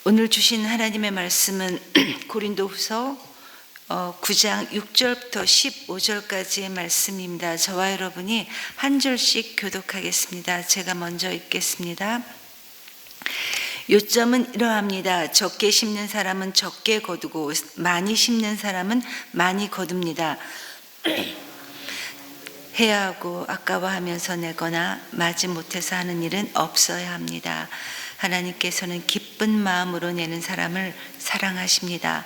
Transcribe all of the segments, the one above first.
오늘 주신 하나님의 말씀은 고린도후서 9장 6절부터 15절까지의 말씀입니다. 저와 여러분이 한 절씩 교독하겠습니다. 제가 먼저 읽겠습니다. 요점은 이러합니다. 적게 심는 사람은 적게 거두고 많이 심는 사람은 많이 거둡니다. 해야 하고 아까워하면서 내거나 마지 못해서 하는 일은 없어야 합니다. 하나님께서는 기쁜 마음으로 내는 사람을 사랑하십니다.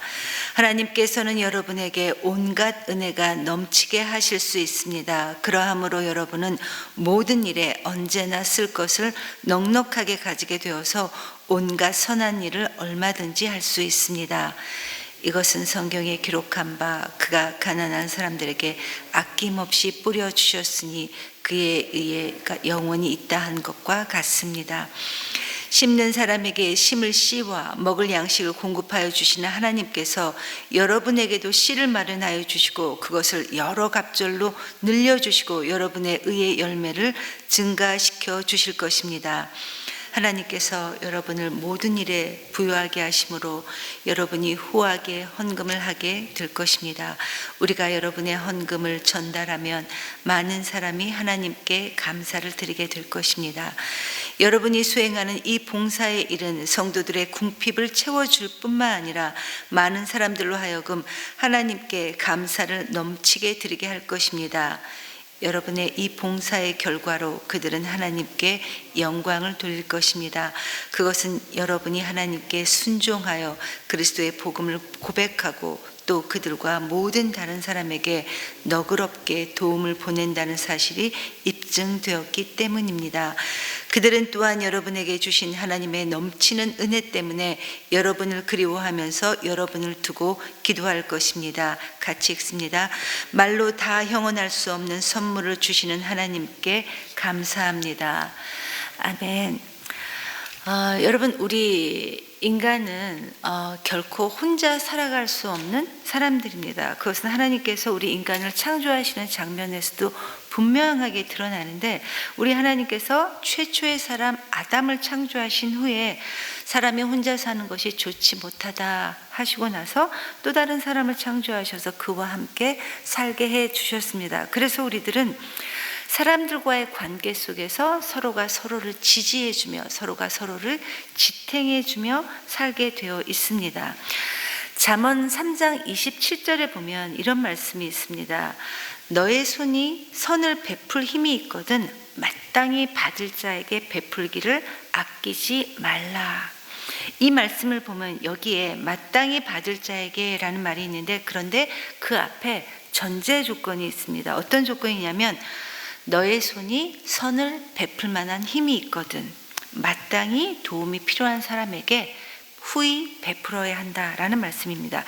하나님께서는 여러분에게 온갖 은혜가 넘치게 하실 수 있습니다. 그러함으로 여러분은 모든 일에 언제나 쓸 것을 넉넉하게 가지게 되어서 온갖 선한 일을 얼마든지 할 수 있습니다. 이것은 성경에 기록한 바 그가 가난한 사람들에게 아낌없이 뿌려주셨으니 그에 의해 영원히 있다 한 것과 같습니다. 심는 사람에게 심을 씨와 먹을 양식을 공급하여 주시는 하나님께서 여러분에게도 씨를 마련하여 주시고 그것을 여러 갑절로 늘려주시고 여러분의 의의 열매를 증가시켜 주실 것입니다. 하나님께서 여러분을 모든 일에 부유하게 하심으로 여러분이 후하게 헌금을 하게 될 것입니다. 우리가 여러분의 헌금을 전달하면 많은 사람이 하나님께 감사를 드리게 될 것입니다. 여러분이 수행하는 이 봉사의 일은 성도들의 궁핍을 채워줄 뿐만 아니라 많은 사람들로 하여금 하나님께 감사를 넘치게 드리게 할 것입니다. 여러분의 이 봉사의 결과로 그들은 하나님께 영광을 돌릴 것입니다. 그것은 여러분이 하나님께 순종하여 그리스도의 복음을 고백하고 또 그들과 모든 다른 사람에게 너그럽게 도움을 보낸다는 사실이 입증되었기 때문입니다. 그들은 또한 여러분에게 주신 하나님의 넘치는 은혜 때문에 여러분을 그리워하면서 여러분을 두고 기도할 것입니다. 같이 읽습니다. 말로 다 형언할 수 없는 선물을 주시는 하나님께 감사합니다. 아멘. 여러분, 우리 인간은 결코 혼자 살아갈 수 없는 사람들입니다. 그것은 하나님께서 우리 인간을 창조하시는 장면에서도 분명하게 드러나는데, 우리 하나님께서 최초의 사람 아담을 창조하신 후에 사람이 혼자 사는 것이 좋지 못하다 하시고 나서 또 다른 사람을 창조하셔서 그와 함께 살게 해 주셨습니다. 그래서 우리들은 사람들과의 관계 속에서 서로가 서로를 지지해주며 서로가 서로를 지탱해주며 살게 되어 있습니다. 잠언 3장 27절에 보면 이런 말씀이 있습니다. 너의 손이 선을 베풀 힘이 있거든 마땅히 받을 자에게 베풀기를 아끼지 말라. 이 말씀을 보면 여기에 마땅히 받을 자에게 라는 말이 있는데, 그런데 그 앞에 전제 조건이 있습니다. 어떤 조건이냐면 너의 손이 선을 베풀 만한 힘이 있거든 마땅히 도움이 필요한 사람에게 후히 베풀어야 한다라는 말씀입니다.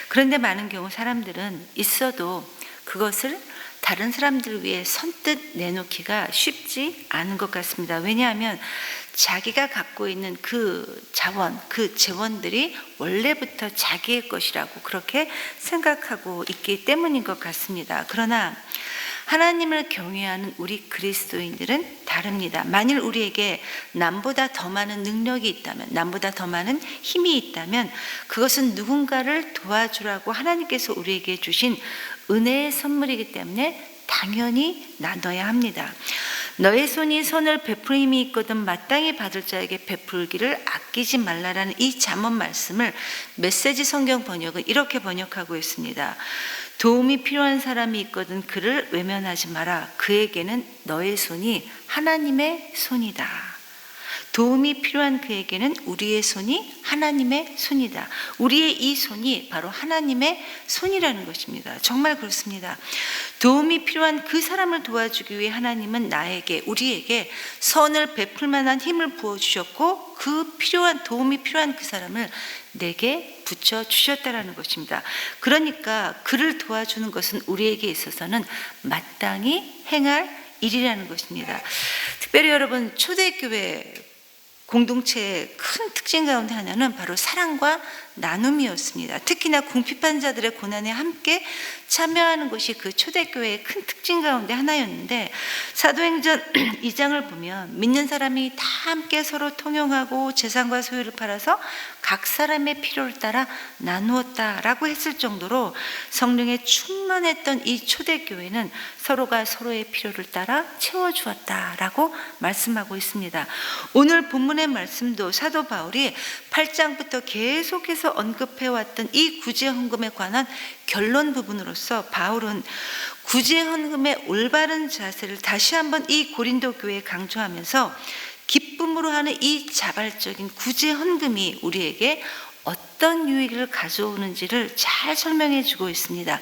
그런데 많은 경우 사람들은 있어도 그것을 다른 사람들 위해 선뜻 내놓기가 쉽지 않은 것 같습니다. 왜냐하면 자기가 갖고 있는 그 자원, 그 재원들이 원래부터 자기의 것이라고 그렇게 생각하고 있기 때문인 것 같습니다. 그러나 하나님을 경외하는 우리 그리스도인들은 다릅니다. 만일 우리에게 남보다 더 많은 능력이 있다면, 남보다 더 많은 힘이 있다면 그것은 누군가를 도와주라고 하나님께서 우리에게 주신 은혜의 선물이기 때문에 당연히 나눠야 합니다. 너의 손이 선을 베풀 힘이 있거든 마땅히 받을 자에게 베풀기를 아끼지 말라라는 이 잠언 말씀을 메시지 성경 번역은 이렇게 번역하고 있습니다. 도움이 필요한 사람이 있거든 그를 외면하지 마라. 그에게는 너의 손이 하나님의 손이다. 도움이 필요한 그에게는 우리의 손이 하나님의 손이다. 우리의 이 손이 바로 하나님의 손이라는 것입니다. 정말 그렇습니다. 도움이 필요한 그 사람을 도와주기 위해 하나님은 우리에게 선을 베풀 만한 힘을 부어주셨고 그 도움이 필요한 그 사람을 내게 붙여주셨다라는 것입니다. 그러니까 그를 도와주는 것은 우리에게 있어서는 마땅히 행할 일이라는 것입니다. 특별히 여러분, 초대교회 공동체의 큰 특징 가운데 하나는 바로 사랑과 나눔이었습니다. 특히나 궁핍한 자들의 고난에 함께 참여하는 것이 그 초대교회의 큰 특징 가운데 하나였는데, 사도행전 2장을 보면 믿는 사람이 다 함께 서로 통용하고 재산과 소유를 팔아서 각 사람의 필요를 따라 나누었다라고 했을 정도로 성령에 충만했던 이 초대교회는 서로가 서로의 필요를 따라 채워주었다라고 말씀하고 있습니다. 오늘 본문의 말씀도 사도 바울이 8장부터 계속해서 언급해왔던 이 구제헌금에 관한 결론 부분으로서 바울은 구제헌금의 올바른 자세를 다시 한번 이 고린도 교회에 강조하면서 기쁨으로 하는 이 자발적인 구제헌금이 우리에게 어떤 유익을 가져오는지를 잘 설명해 주고 있습니다.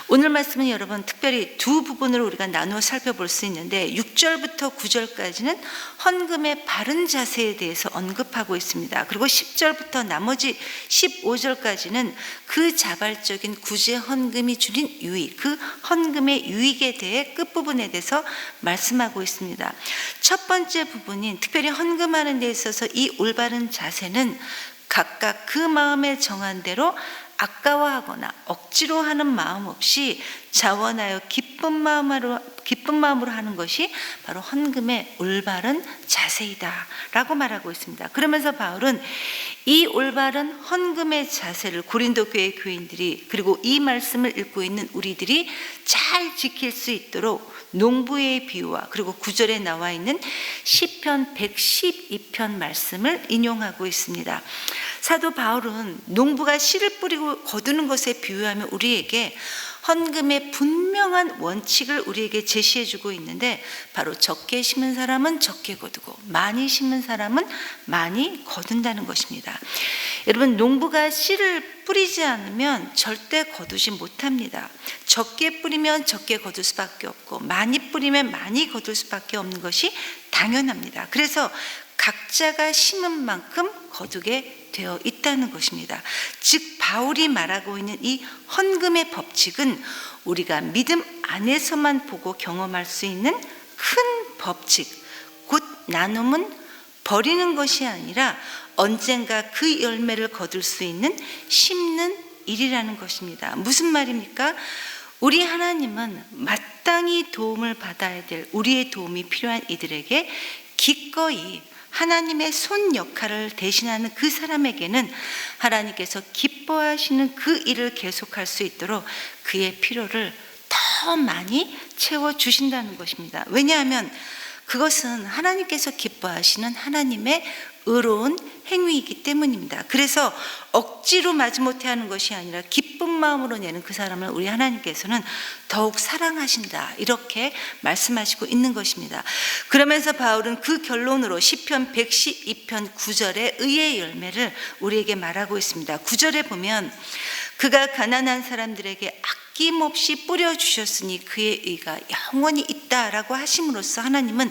오늘 말씀은 여러분 특별히 두 부분으로 우리가 나누어 살펴볼 수 있는데 6절부터 9절까지는 헌금의 바른 자세에 대해서 언급하고 있습니다. 그리고 10절부터 나머지 15절까지는 그 자발적인 구제 헌금이 주는 유익, 그 헌금의 유익에 대해 끝부분에 대해서 말씀하고 있습니다. 첫 번째 부분인 특별히 헌금하는 데 있어서 이 올바른 자세는 각각 그 마음에 정한 대로 아까워하거나 억지로 하는 마음 없이 자원하여 기쁜 마음으로 하는 것이 바로 헌금의 올바른 자세이다 라고 말하고 있습니다. 그러면서 바울은 이 올바른 헌금의 자세를 고린도 교회 교인들이 그리고 이 말씀을 읽고 있는 우리들이 잘 지킬 수 있도록 농부의 비유와 그리고 9절에 나와 있는 시편 112편 말씀을 인용하고 있습니다. 사도 바울은 농부가 씨를 뿌리고 거두는 것에 비유하며 우리에게 헌금의 분명한 원칙을 우리에게 제시해 주고 있는데 바로 적게 심은 사람은 적게 거두고 많이 심은 사람은 많이 거둔다는 것입니다. 여러분 농부가 씨를 뿌리지 않으면 절대 거두지 못합니다. 적게 뿌리면 적게 거둘 수밖에 없고 많이 뿌리면 많이 거둘 수밖에 없는 것이 당연합니다. 그래서 각자가 심은 만큼 거두게 되어 있다는 것입니다. 즉 바울이 말하고 있는 이 헌금의 법칙은 우리가 믿음 안에서만 보고 경험할 수 있는 큰 법칙, 곧 나눔은 버리는 것이 아니라 언젠가 그 열매를 거둘 수 있는 심는 일이라는 것입니다. 무슨 말입니까? 우리 하나님은 마땅히 도움을 받아야 될 우리의 도움이 필요한 이들에게 기꺼이 하나님의 손 역할을 대신하는 그 사람에게는 하나님께서 기뻐하시는 그 일을 계속할 수 있도록 그의 필요를 더 많이 채워주신다는 것입니다. 왜냐하면 그것은 하나님께서 기뻐하시는 하나님의 의로운 행위이기 때문입니다. 그래서 억지로 마지못해 하는 것이 아니라 기쁜 마음으로 내는 그 사람을 우리 하나님께서는 더욱 사랑하신다 이렇게 말씀하시고 있는 것입니다. 그러면서 바울은 그 결론으로 시편 112편 9절의 의의 열매를 우리에게 말하고 있습니다. 9절에 보면 그가 가난한 사람들에게 아낌없이 뿌려주셨으니 그의 의가 영원히 있다라고 하심으로써 하나님은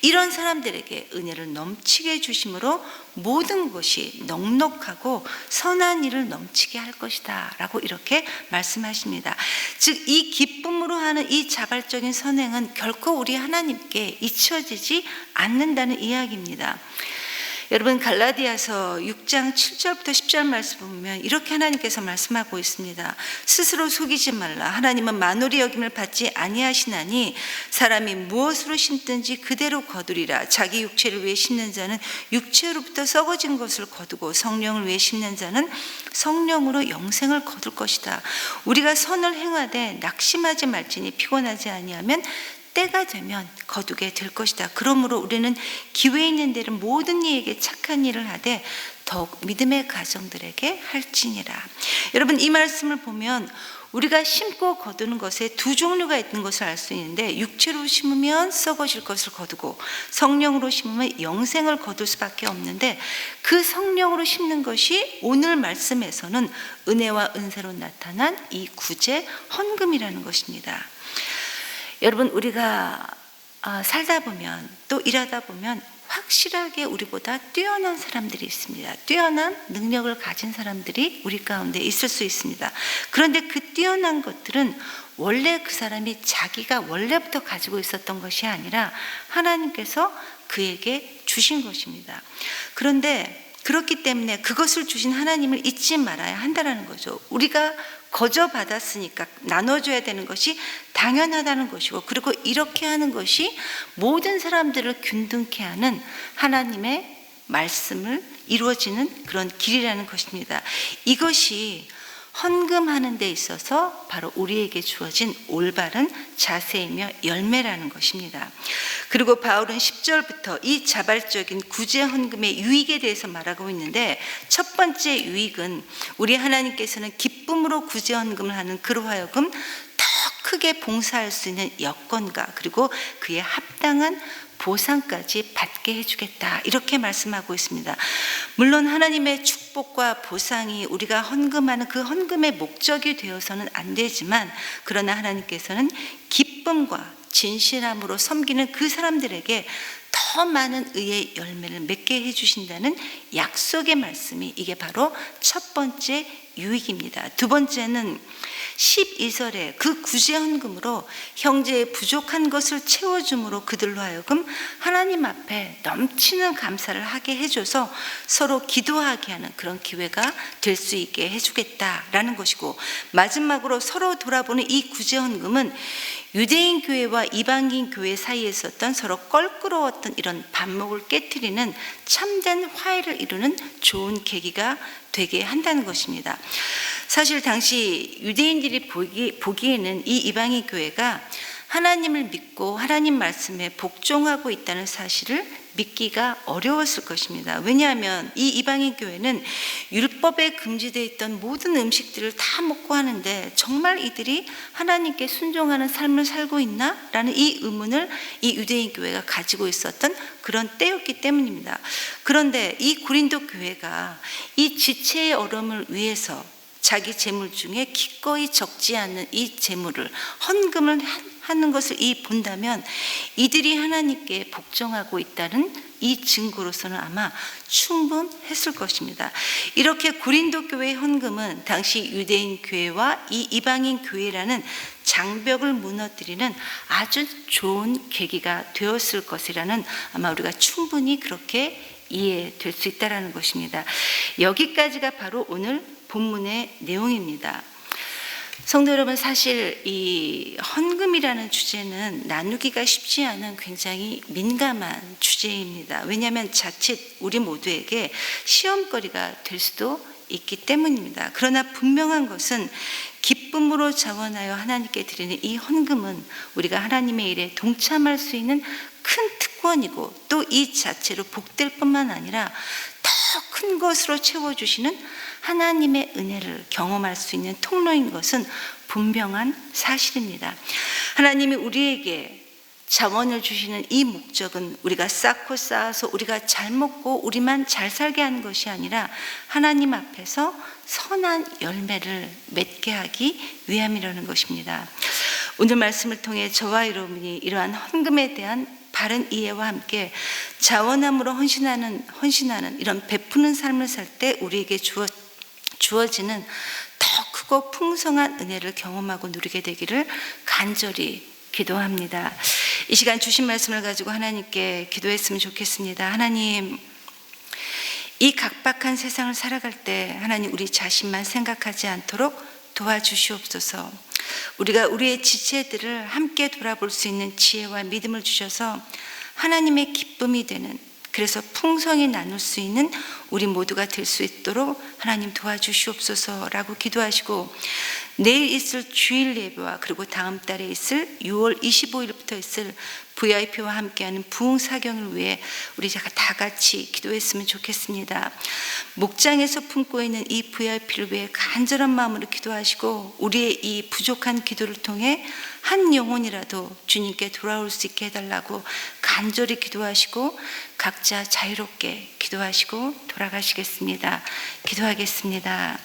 이런 사람들에게 은혜를 넘치게 주심으로 모든 것이 넉넉하고 선한 일을 넘치게 할 것이다 라고 이렇게 말씀하십니다. 즉 이 기쁨으로 하는 이 자발적인 선행은 결코 우리 하나님께 잊혀지지 않는다는 이야기입니다. 여러분 갈라디아서 6장 7절부터 10절 말씀 보면 이렇게 하나님께서 말씀하고 있습니다. 스스로 속이지 말라. 하나님은 만홀히 여김을 받지 아니하시나니 사람이 무엇으로 심든지 그대로 거두리라. 자기 육체를 위해 심는 자는 육체로부터 썩어진 것을 거두고 성령을 위해 심는 자는 성령으로 영생을 거둘 것이다. 우리가 선을 행하되 낙심하지 말지니 피곤하지 아니하면 때가 되면 거두게 될 것이다. 그러므로 우리는 기회 있는 대로 모든 이에게 착한 일을 하되 더욱 믿음의 가정들에게 할지니라. 여러분 이 말씀을 보면 우리가 심고 거두는 것에 두 종류가 있는 것을 알 수 있는데 육체로 심으면 썩어질 것을 거두고 성령으로 심으면 영생을 거둘 수밖에 없는데 그 성령으로 심는 것이 오늘 말씀에서는 은혜와 은혜로 나타난 이 구제 헌금이라는 것입니다. 여러분 우리가 살다 보면 또 일하다 보면 확실하게 우리보다 뛰어난 사람들이 있습니다. 뛰어난 능력을 가진 사람들이 우리 가운데 있을 수 있습니다. 그런데 그 뛰어난 것들은 원래 그 사람이 자기가 원래부터 가지고 있었던 것이 아니라 하나님께서 그에게 주신 것입니다. 그런데 그렇기 때문에 그것을 주신 하나님을 잊지 말아야 한다는 거죠. 우리가 거저 받았으니까 나눠줘야 되는 것이 당연하다는 것이고 그리고 이렇게 하는 것이 모든 사람들을 균등케 하는 하나님의 말씀을 이루어지는 그런 길이라는 것입니다. 이것이 헌금하는 데 있어서 바로 우리에게 주어진 올바른 자세이며 열매라는 것입니다. 그리고 바울은 10절부터 이 자발적인 구제 헌금의 유익에 대해서 말하고 있는데, 첫 번째 유익은 우리 하나님께서는 기쁨으로 구제 헌금을 하는 그로 하여금 더 크게 봉사할 수 있는 여건과 그리고 그에 합당한 보상까지 받게 해주겠다, 이렇게 말씀하고 있습니다. 물론 하나님의 축복과 보상이 우리가 헌금하는 그 헌금의 목적이 되어서는 안 되지만, 그러나 하나님께서는 기쁨과 진실함으로 섬기는 그 사람들에게 더 많은 의의 열매를 맺게 해주신다는 약속의 말씀이, 이게 바로 첫 번째 유익입니다. 두 번째는 12절에 그 구제 헌금으로 형제의 부족한 것을 채워줌으로 그들로 하여금 하나님 앞에 넘치는 감사를 하게 해줘서 서로 기도하게 하는 그런 기회가 될 수 있게 해주겠다라는 것이고, 마지막으로 서로 돌아보는 이 구제 헌금은 유대인 교회와 이방인 교회 사이에 있었던 서로 껄끄러웠던 이런 반목을 깨트리는 참된 화해를 이루는 좋은 계기가 되게 한다는 것입니다. 사실 당시 유대인들이 보기에는 이 이방인 교회가 하나님을 믿고 하나님 말씀에 복종하고 있다는 사실을 믿기가 어려웠을 것입니다. 왜냐하면 이 이방인 교회는 율법에 금지되어 있던 모든 음식들을 다 먹고 하는데 정말 이들이 하나님께 순종하는 삶을 살고 있나? 라는 이 의문을 이 유대인 교회가 가지고 있었던 그런 때였기 때문입니다. 그런데 이 고린도 교회가 이 지체의 어려움을 위해서 자기 재물 중에 기꺼이 적지 않는 이 재물을 헌금을 하는 것을 본다면 이들이 하나님께 복종하고 있다는 이 증거로서는 아마 충분했을 것입니다. 이렇게 고린도 교회의 헌금은 당시 유대인 교회와 이 이방인 교회라는 장벽을 무너뜨리는 아주 좋은 계기가 되었을 것이라는, 아마 우리가 충분히 그렇게 이해될 수 있다는 것입니다. 여기까지가 바로 오늘 본문의 내용입니다. 성도 여러분, 사실 이 헌금이라는 주제는 나누기가 쉽지 않은 굉장히 민감한 주제입니다. 왜냐하면 자칫 우리 모두에게 시험거리가 될 수도 있기 때문입니다. 그러나 분명한 것은 기쁨으로 자원하여 하나님께 드리는 이 헌금은 우리가 하나님의 일에 동참할 수 있는 큰 특권이고, 또 이 자체로 복될 뿐만 아니라 더 큰 것으로 채워주시는 하나님의 은혜를 경험할 수 있는 통로인 것은 분명한 사실입니다. 하나님이 우리에게 자원을 주시는 이 목적은 우리가 쌓고 쌓아서 우리가 잘 먹고 우리만 잘 살게 하는 것이 아니라 하나님 앞에서 선한 열매를 맺게 하기 위함이라는 것입니다. 오늘 말씀을 통해 저와 여러분이 이러한 헌금에 대한 바른 이해와 함께 자원함으로 헌신하는 이런 베푸는 삶을 살 때 우리에게 주어지는 더 크고 풍성한 은혜를 경험하고 누리게 되기를 간절히 기도합니다. 이 시간 주신 말씀을 가지고 하나님께 기도했으면 좋겠습니다. 하나님, 이 각박한 세상을 살아갈 때 하나님 우리 자신만 생각하지 않도록 도와주시옵소서. 우리가 우리의 지체들을 함께 돌아볼 수 있는 지혜와 믿음을 주셔서 하나님의 기쁨이 되는, 그래서 풍성히 나눌 수 있는 우리 모두가 될 수 있도록 하나님 도와주시옵소서라고 기도하시고, 내일 있을 주일 예배와 그리고 다음 달에 있을 6월 25일부터 있을 VIP와 함께하는 부흥사경을 위해 우리 다 같이 기도했으면 좋겠습니다. 목장에서 품고 있는 이 VIP를 위해 간절한 마음으로 기도하시고, 우리의 이 부족한 기도를 통해 한 영혼이라도 주님께 돌아올 수 있게 해달라고 간절히 기도하시고, 각자 자유롭게 기도하시고 돌아가시겠습니다. 기도하겠습니다.